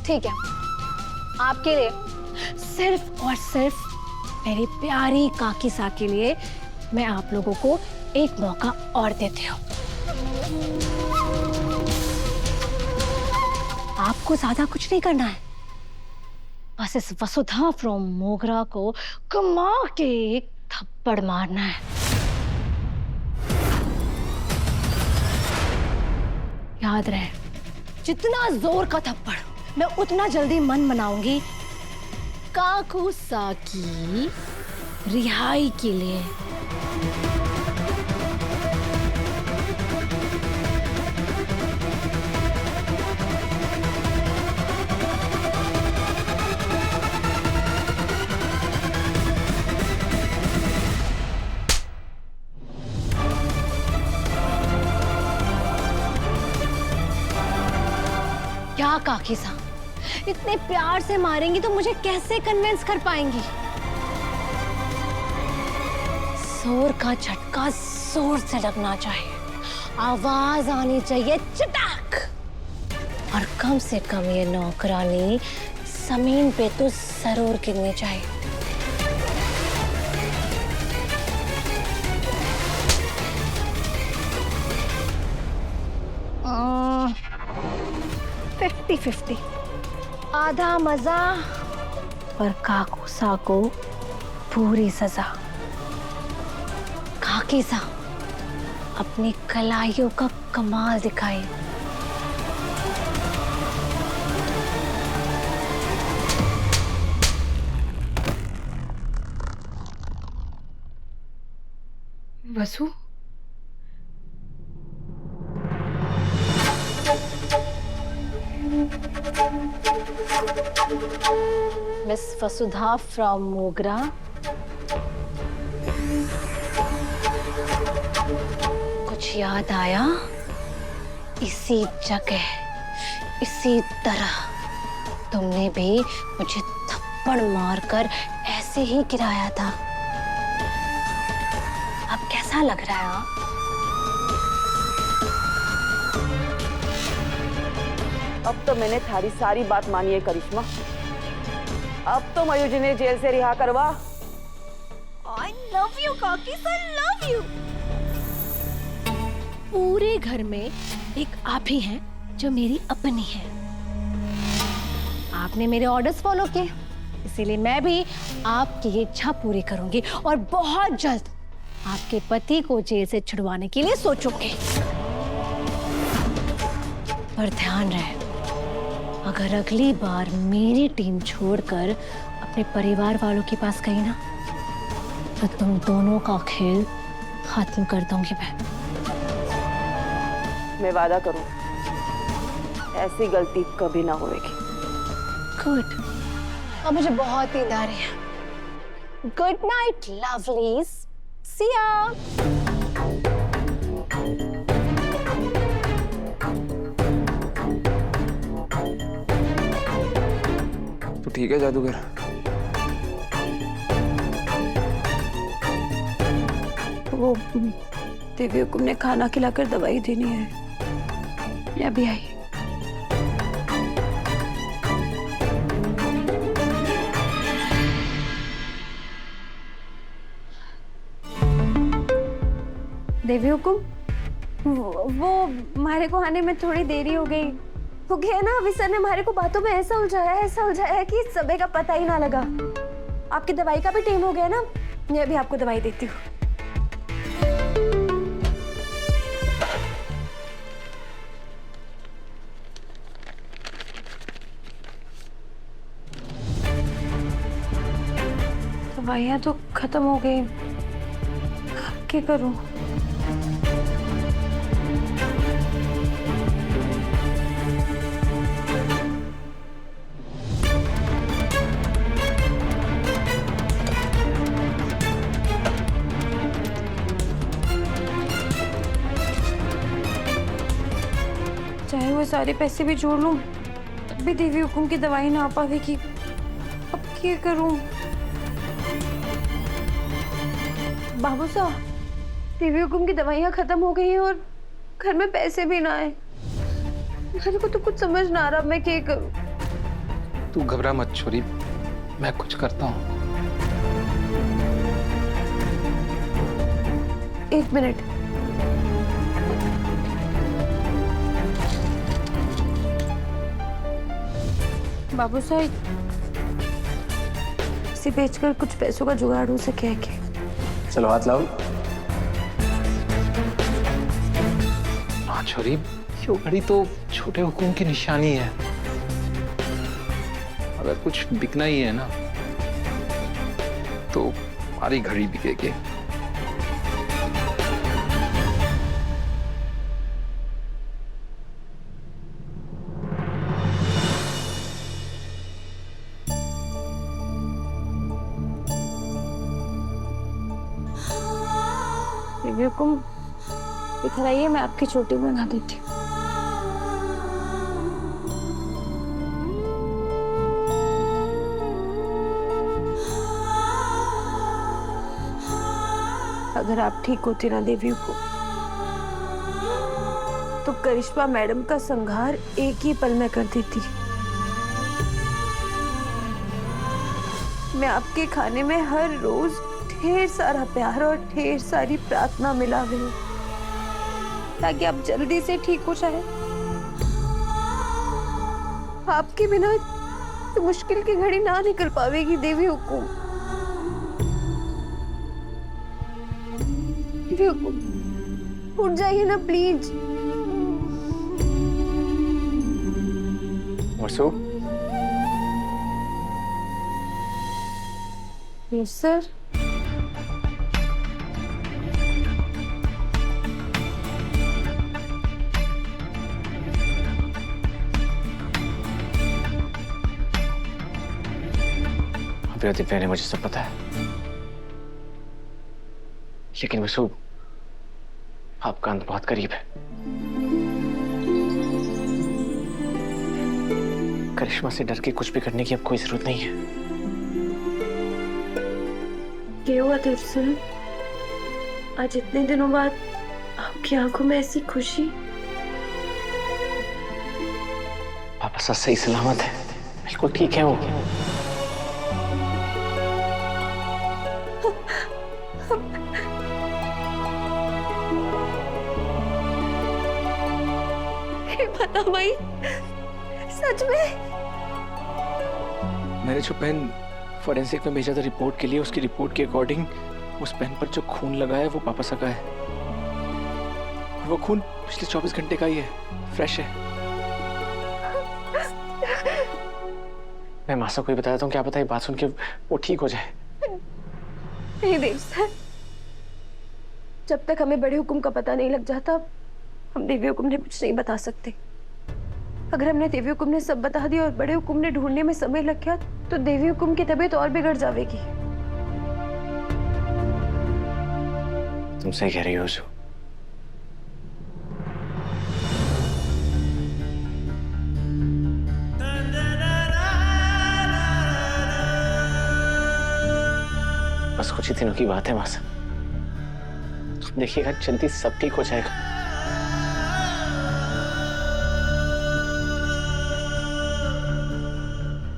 ठीक है, आपके लिए, सिर्फ और सिर्फ मेरी प्यारी काकीसा के लिए मैं आप लोगों को एक मौका और देती हूँ। आपको ज्यादा कुछ नहीं करना है, बस इस वसुधा फ्रॉम मोगरा को कमा के एक थप्पड़ मारना है। याद रहे, जितना जोर का थप्पड़ मैं उतना जल्दी मन मनाऊंगी काकुसा की रिहाई के लिए। क्या काकीसा, इतने प्यार से मारेंगी तो मुझे कैसे कन्विंस कर पाएंगी? जोर का झटका जोर से लगना चाहिए, आवाज आनी चाहिए चटाक, और कम से कम ये नौकरानी जमीन पे तो जरूर गिरनी चाहिए। आ, 50-50, आधा मजा और काकुसा को पूरी सजा। काकीसा, अपनी कलाइयों का कमाल दिखाई। वसु, मिस वसुधा फ्रॉम मोगरा, कुछ याद आया? इसी जगह, इसी तरह तुमने भी मुझे थप्पड़ मारकर ऐसे ही गिराया था। अब कैसा लग रहा है? हाँ? अब तो मैंने थारी सारी बात मानी है करिश्मा। अब तो मयूजी ने जेल से रिहा करवा। I love you, काकीसा, love you। पूरे घर में एक आप ही हैं जो मेरी अपनी है। आपने मेरे ऑर्डर्स फॉलो किए, इसीलिए मैं भी आपकी ये इच्छा पूरी करूंगी और बहुत जल्द आपके पति को जेल से छुड़वाने के लिए सोचूंगी। पर ध्यान रहे, अगर अगली बार मेरी टीम छोड़कर अपने परिवार वालों के पास गई ना, तो तुम दोनों का खेल खत्म कर दूंगी मैं वादा करूं, ऐसी गलती कभी ना होगी। गुड। अब मुझे बहुत नींद आ रही है। गुड नाइट लवलीज, सी या। तो ठीक है जादूगर, वो देवी हुकुम ने खाना खिलाकर दवाई देनी है। मैं अभी आई। देवी हुकुम, वो हमारे को आने में थोड़ी देरी हो गई। हो गया ना, अभी सर ने हमारे को बातों में ऐसा उलझाया कि समय का पता ही ना लगा। आपकी दवाई का भी टाइम हो गया ना, मैं अभी आपको दवाई देती हूँ। दवाइयाँ तो खत्म हो गई, अब क्या करूं? चाहे वो सारे पैसे भी जोड़ लूं, तब भी देवी हुकुम की दवाई ना आ पाएगी। अब क्या करूं? बाबू साहब, देवी हुकुम की दवाइयाँ खत्म हो गई हैं और घर में पैसे भी ना आए। मेरे को तो कुछ समझ ना आ रहा, मैं क्या करूं? तू घबरा मत छोरी, मैं कुछ करता हूँ। एक मिनट। बाबू साहब, इसे बेचकर कुछ पैसों का जुगाड़ हो सके है क्या? चलो हाथ लाओ। हाँ छोरी, ये घड़ी तो छोटे हुकुम की निशानी है। अगर कुछ बिकना ही है ना तो हमारी घड़ी बिकेगी। हुकुम इधर आइए, मैं आपकी चोटी बना देती हूँ। अगर आप ठीक होती ना देवी को, तो करिश्मा मैडम का संहार एक ही पल में कर देती। मैं आपके खाने में हर रोज ढेर सारा प्यार और ढेर सारी प्रार्थना मिला रही हूँ ताकि आप जल्दी से ठीक हो जाए। आपके बिना तो मुश्किल की घड़ी ना निकल पावेगी देवी हुकुम। देवी हुकुम, उठ जाइए ना please. Vasu, yes sir. Divya ने मुझे सब पता है, लेकिन वसु, आपका अंत बहुत करीब है। करिश्मा से डर के कुछ भी करने की अब कोई जरूरत नहीं है। क्या हुआ दरअसल? आज इतने दिनों बाद आपकी आंखों में ऐसी खुशी? पापा सही सलामत है, बिल्कुल ठीक है वो। पता भाई, सच में? मैंने जो पेन फोरेंसिक में भेजा था रिपोर्ट के लिए, उसकी रिपोर्ट के अकॉर्डिंग उस पेन पर जो खून लगा है वो पापा का है। और वो खून पिछले 24 घंटे का ही है, फ्रेश है। मैं मासा को ही बता देता हूँ, क्या पता ये बात सुन के वो ठीक हो जाए। नहीं देव सर, जब तक हमें बड़े हुकुम का पता नहीं लग जाता, हम देवी हुकुम ने कुछ नहीं बता सकते। अगर हमने देवी हुकुम ने सब बता दिया और बड़े हुकुम ने ढूंढने में समय लग गया, तो देवी हुकुम की तबीयत और बिगड़ जाएगी। तुम सही कह रही हो वसु। बस कुछ ही दिनों की बात है मासा, देखिएगा जल्दी सब ठीक हो जाएगा।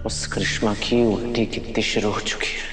उस करिश्मा की उल्टी कितनी शुरू हो चुकी है।